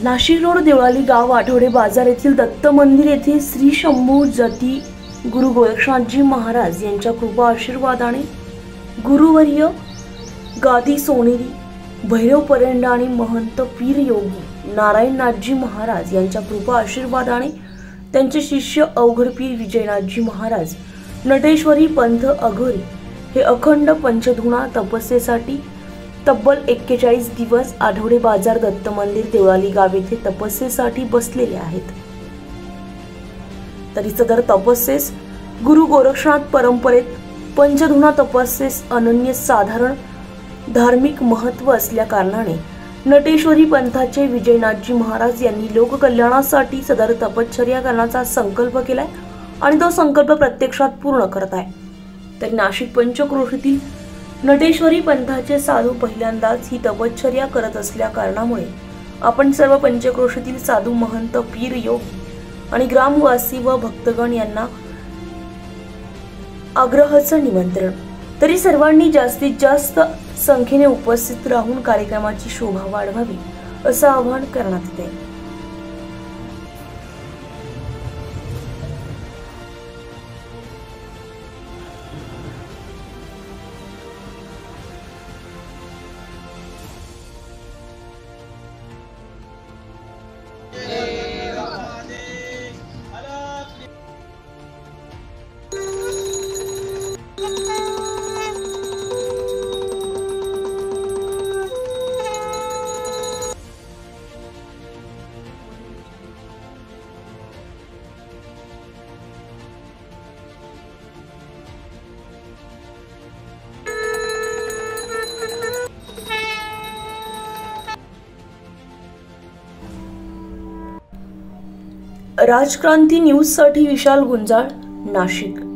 Nashik road Deolali गाव आठवडे बाजार येथील दत्त मंदिर येथे श्री शंभू जती गुरु गोरक्षनाथजी महाराज यांच्या कृपा आशीर्वादाने गुरुवर्य गादी सोनेरी भैरव परंडा आणि महंत पीर योगी नारायणनाथजी महाराज यांच्या कृपा आशीर्वादाने त्यांचे शिष्य अवघड पीर विजयनाथजी महाराज नटेश्वरी पंथ अघोरी हे अखंड पंचधुणा तपस्येसाठी तब्बल 41 दिवस आठवडे बाजार दत्त मंदिर देवळाली गाव येथे तपस्येसाठी बसलेले आहेत। तरी सदर तपस्येस गुरु गोरक्षनाथ परंपरेत पंचधुणा तपस्येस अनन्य साधारण धार्मिक महत्व असल्या कारणाने नटेश्वरी पंथाचे विजयनाथजी महाराज यांनी लोककल्याणासाठी सदर तपश्चर्या करण्याचा संकल्प केलाय आणि तो संकल्प प्रत्यक्षात पूर्ण करत आहे। तर नाशिक पंचक्रोशीतील नटेश्वरी पंथाचे साधू पहिल्यांदाच ही तपश्चर्या करत असल्या कारणामुळे आपण सर्व पंचक्रोशीतील साधू महंत पीर योगी आणि ग्रामवासी व भक्तगण यांना आग्रहाचं निमंत्रण। तरी सर्वांनी जास्तीत जास्त संख्येने उपस्थित राहून कार्यक्रमाची शोभा वाढवावी असं आवाहन करण्यात येते। राजक्रांती न्यूज साठी विशाल गुंजाळ, नाशिक।